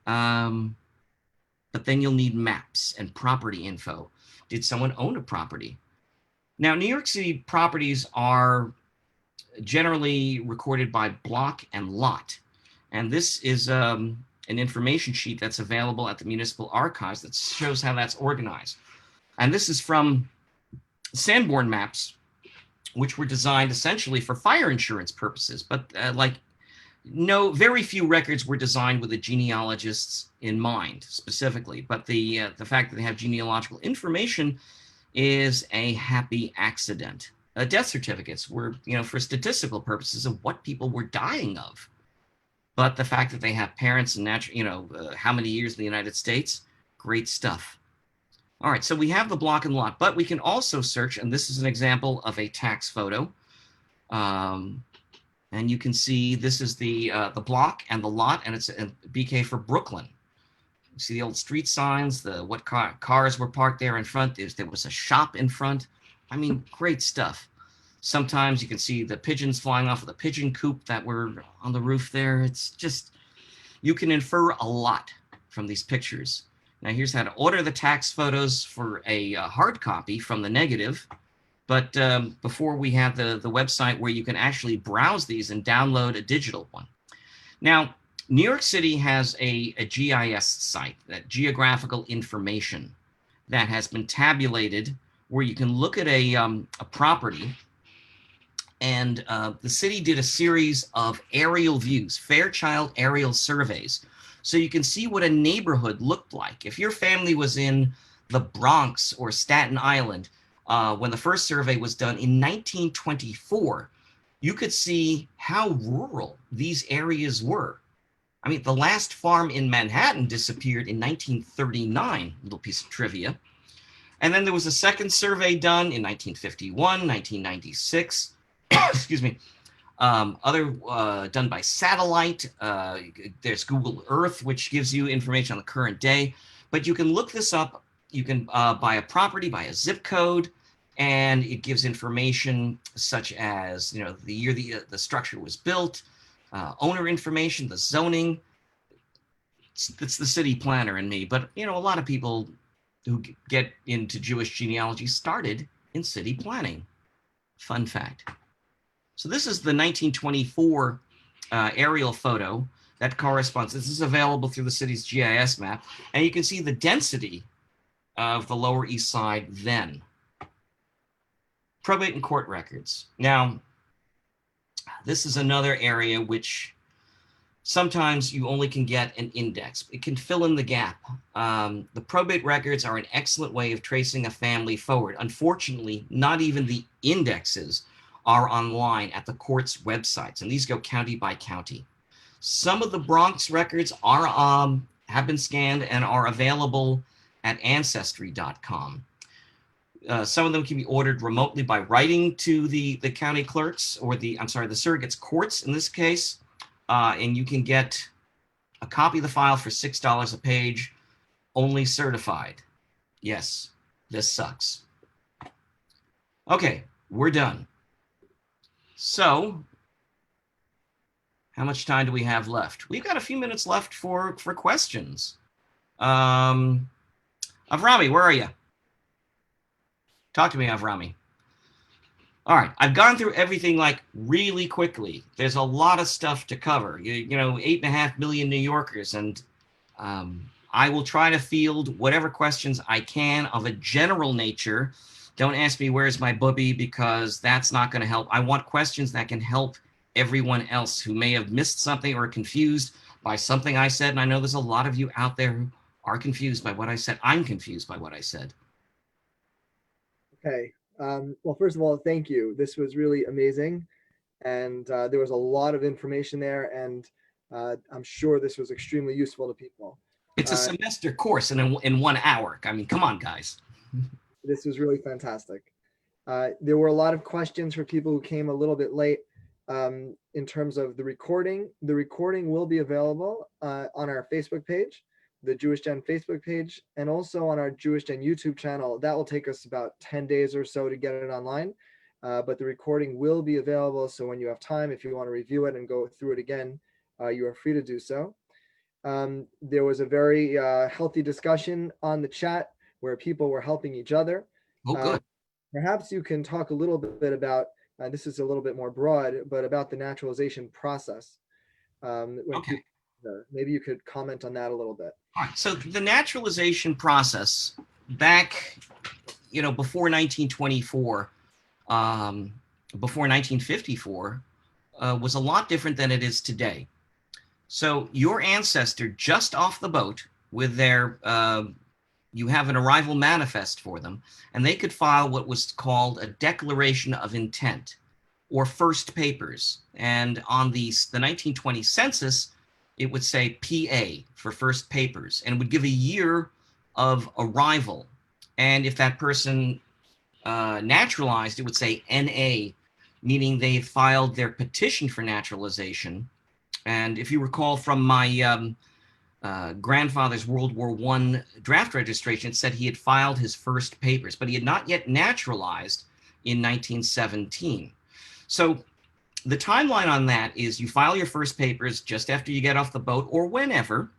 But then you'll need maps and property info. Did someone own a property? Now, New York City properties are generally recorded by block and lot. And this is an information sheet that's available at the municipal archives that shows how that's organized. And this is from Sanborn maps, which were designed essentially for fire insurance purposes, but very few records were designed with the genealogists in mind specifically. But the fact that they have genealogical information is a happy accident. Death certificates were, for statistical purposes of what people were dying of. But the fact that they have parents and how many years in the United States, great stuff. All right, so we have the block and lot, but we can also search, and this is an example of a tax photo. And you can see this is the block and the lot, and it's a BK for Brooklyn. You see the old street signs, what cars were parked there in front. There was a shop in front. I mean, great stuff. Sometimes you can see the pigeons flying off of the pigeon coop that were on the roof there. It's just, you can infer a lot from these pictures. Now here's how to order the tax photos for a hard copy from the negative. But before we have the website where you can actually browse these and download a digital one. Now, New York City has a GIS site, that geographical information, that has been tabulated where you can look at a property. And the city did a series of aerial views, Fairchild aerial surveys. So you can see what a neighborhood looked like. If your family was in the Bronx or Staten Island, when the first survey was done in 1924, you could see how rural these areas were. I mean, the last farm in Manhattan disappeared in 1939, little piece of trivia. And then there was a second survey done in 1951, 1996, excuse me, done by satellite. There's Google Earth, which gives you information on the current day. But you can look this up. You can buy a property, buy a zip code, and it gives information such as, the year the structure was built, owner information, the zoning. It's the city planner in me, but a lot of people who get into Jewish genealogy started in city planning. Fun fact. So this is the 1924 aerial photo that corresponds. This is available through the city's GIS map, and you can see the density of the Lower East Side then. Probate and court records. Now, this is another area which sometimes you only can get an index. It can fill in the gap. The probate records are an excellent way of tracing a family forward. Unfortunately, not even the indexes are online at the court's websites, and these go county by county. Some of the Bronx records have been scanned and are available at ancestry.com. Some of them can be ordered remotely by writing to the county clerks or the surrogate's courts in this case, and you can get a copy of the file for $6 a page, only certified. Yes, this sucks. Okay, we're done. So, how much time do we have left? We've got a few minutes left for questions. Avrami, where are you? Talk to me, Avrami. All right, I've gone through everything really quickly. There's a lot of stuff to cover. 8.5 million New Yorkers, and I will try to field whatever questions I can of a general nature. Don't ask me where's my booby, because that's not going to help. I want questions that can help everyone else who may have missed something or confused by something I said. And I know there's a lot of you out there who are confused by what I said. I'm confused by what I said. Okay. Well, first of all, thank you. This was really amazing. And there was a lot of information there. And I'm sure this was extremely useful to people. It's a Uh, semester course in 1 hour. I mean, come on, guys. this was really fantastic. There were a lot of questions for people who came a little bit late in terms of the recording. The recording will be available on our Facebook page, the Jewish Gen Facebook page, and also on our Jewish Gen YouTube channel. That will take us about 10 days or so to get it online. But the recording will be available. So when you have time, if you want to review it and go through it again, you are free to do so. There was a very healthy discussion on the chat where people were helping each other. Oh, good. Perhaps you can talk a little bit about, this is a little bit more broad, but about the naturalization process. When Okay. people, maybe you could comment on that a little bit. All right. So the naturalization process back, before 1924, before 1954, was a lot different than it is today. So your ancestor just off the boat with their, you have an arrival manifest for them, and they could file what was called a declaration of intent or first papers. And on the 1920 census, it would say PA for first papers, and it would give a year of arrival. And if that person naturalized, it would say NA, meaning they filed their petition for naturalization. And if you recall from my grandfather's World War I draft registration, it said he had filed his first papers, but he had not yet naturalized in 1917. So the timeline on that is you file your first papers just after you get off the boat or whenever,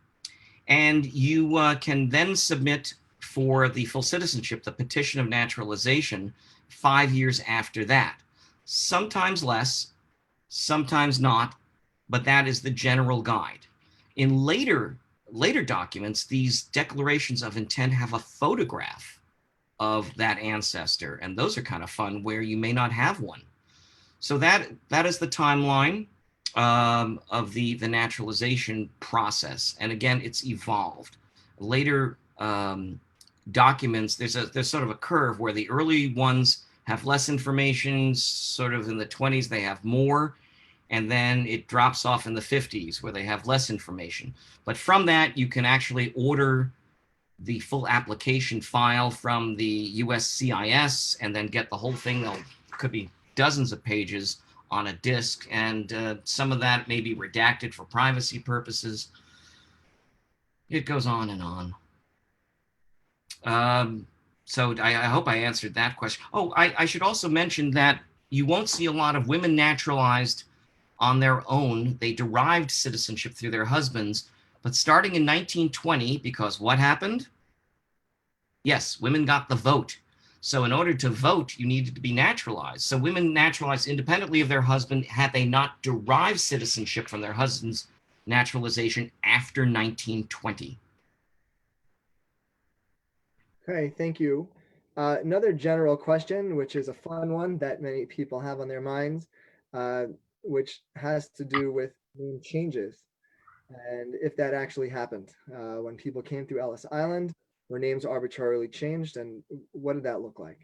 and you can then submit for the full citizenship, the petition of naturalization, 5 years after that. Sometimes less, sometimes not, but that is the general guide. In later documents, these declarations of intent have a photograph of that ancestor, and those are kind of fun where you may not have one. So that is the timeline of the naturalization process. And again, it's evolved. Later documents, there's sort of a curve where the early ones have less information, sort of in the 20s they have more, and then it drops off in the 50s where they have less information. But from that, you can actually order the full application file from the USCIS and then get the whole thing. It could be dozens of pages on a disk, and some of that may be redacted for privacy purposes. It goes on and on. So I hope I answered that question. Oh, I should also mention that you won't see a lot of women naturalized on their own. They derived citizenship through their husbands, but starting in 1920, because what happened? Yes, women got the vote. So in order to vote, you needed to be naturalized. So women naturalized independently of their husband had they not derived citizenship from their husband's naturalization after 1920. Okay, thank you. Another general question, which is a fun one that many people have on their minds, which has to do with name changes and if that actually happened when people came through Ellis Island, were names arbitrarily changed, and what did that look like?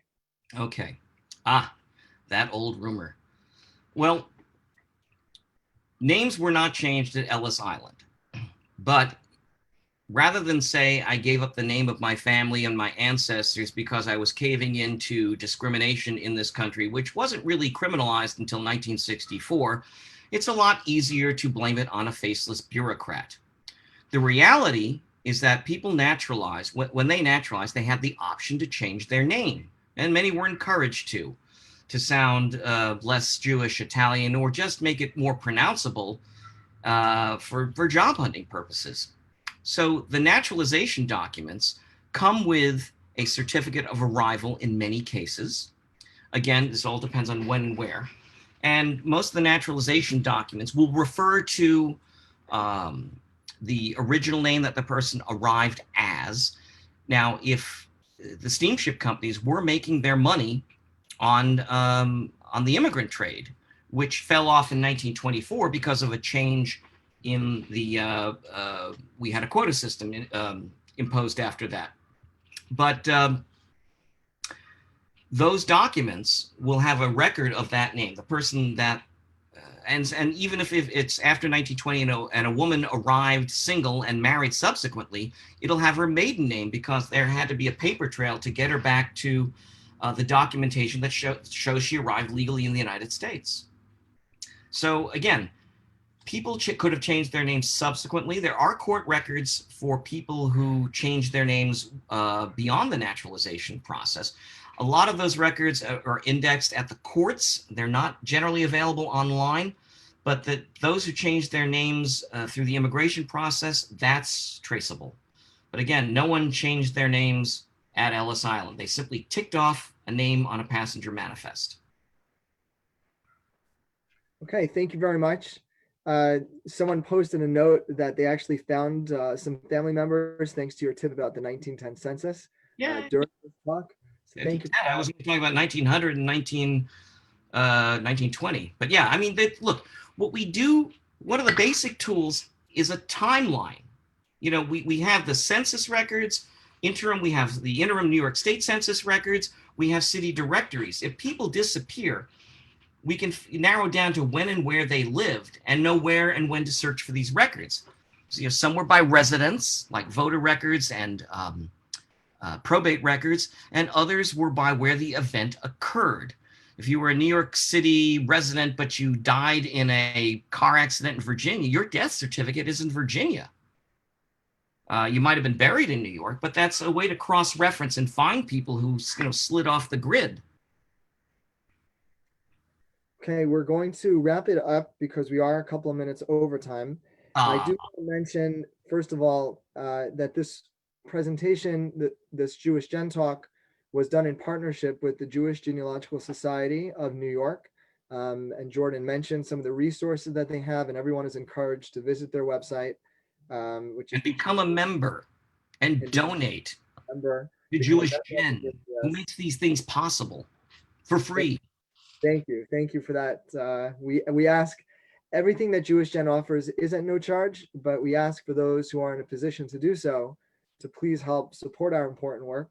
Okay. That old rumor. Well, names were not changed at Ellis Island, but rather than say I gave up the name of my family and my ancestors because I was caving into discrimination in this country, which wasn't really criminalized until 1964, it's a lot easier to blame it on a faceless bureaucrat. The reality is that people naturalize, when they naturalize, they had the option to change their name, and many were encouraged to sound less Jewish, Italian, or just make it more pronounceable for job hunting purposes. So the naturalization documents come with a certificate of arrival in many cases. Again, this all depends on when and where. And most of the naturalization documents will refer to the original name that the person arrived as. Now, if the steamship companies were making their money on the immigrant trade, which fell off in 1924 because of a change in the we had a quota system imposed after that. But those documents will have a record of that name, the person that, and even if it's after 1920 and a woman arrived single and married subsequently, it'll have her maiden name because there had to be a paper trail to get her back to the documentation that shows she arrived legally in the United States. So again, people could have changed their names subsequently. There are court records for people who changed their names beyond the naturalization process. A lot of those records are indexed at the courts. They're not generally available online, but those who changed their names through the immigration process, that's traceable. But again, no one changed their names at Ellis Island. They simply ticked off a name on a passenger manifest. Okay, thank you very much. Someone posted a note that they actually found some family members thanks to your tip about the 1910 census during this talk. So thank you. I was talking about 1900 and 1920. But yeah, I mean, look, what we do, one of the basic tools is a timeline. You know, we have the census records, we have the interim New York State Census records, we have city directories. If people disappear, we can narrow down to when and where they lived and know where and when to search for these records. So, you know, some were by residence, like voter records and probate records, and others were by where the event occurred. If you were a New York City resident, but you died in a car accident in Virginia, your death certificate is in Virginia. You might have been buried in New York, but that's a way to cross-reference and find people who, you know, slid off the grid. Okay, we're going to wrap it up because we are a couple of minutes over time. I do want to mention, first of all, that this presentation, this Jewish Gen Talk, was done in partnership with the Jewish Genealogical Society of New York. And Jordan mentioned some of the resources that they have, and everyone is encouraged to visit their website, which is become a member and donate to Jewish Gen, who makes these things possible for free. Thank you. Thank you for that. We ask, everything that Jewish Gen offers is at no charge, but we ask for those who are in a position to do so to please help support our important work.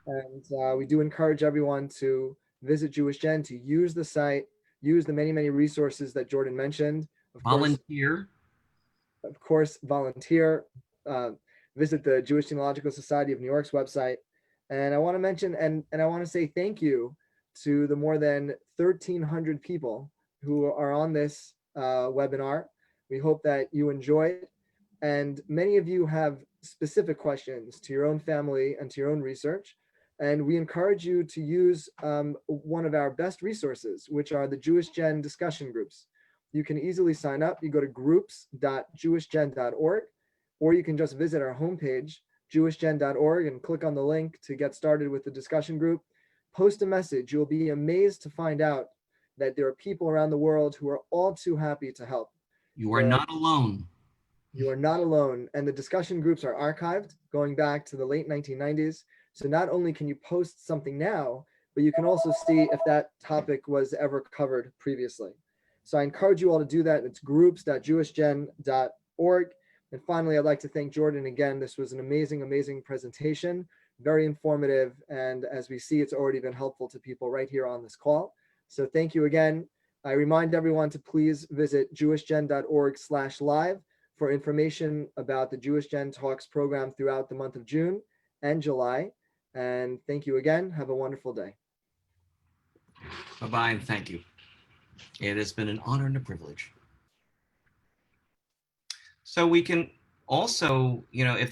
And we do encourage everyone to visit Jewish Gen, to use the site, use the many, many resources that Jordan mentioned. Volunteer. Of course, volunteer. Visit the Jewish Genealogical Society of New York's website. And I want to mention, and I want to say thank you to the more than 1,300 people who are on this webinar. We hope that you enjoy it. And many of you have specific questions to your own family and to your own research. And we encourage you to use one of our best resources, which are the Jewish Gen discussion groups. You can easily sign up. You go to groups.JewishGen.org, or you can just visit our homepage, JewishGen.org, and click on the link to get started with the discussion group. Post a message. You'll be amazed to find out that there are people around the world who are all too happy to help. You are not alone. You are not alone. And the discussion groups are archived going back to the late 1990s. So not only can you post something now, but you can also see if that topic was ever covered previously. So I encourage you all to do that. It's groups.jewishgen.org. And finally, I'd like to thank Jordan again. This was an amazing, amazing presentation. Very informative, and as we see, it's already been helpful to people right here on this call. So thank you again. I remind everyone to please visit jewishgen.org/live for information about the Jewish Gen Talks program throughout the month of June and July. And thank you again. Have a wonderful day. Bye-bye, and thank you. It has been an honor and a privilege. So we can also, you know, if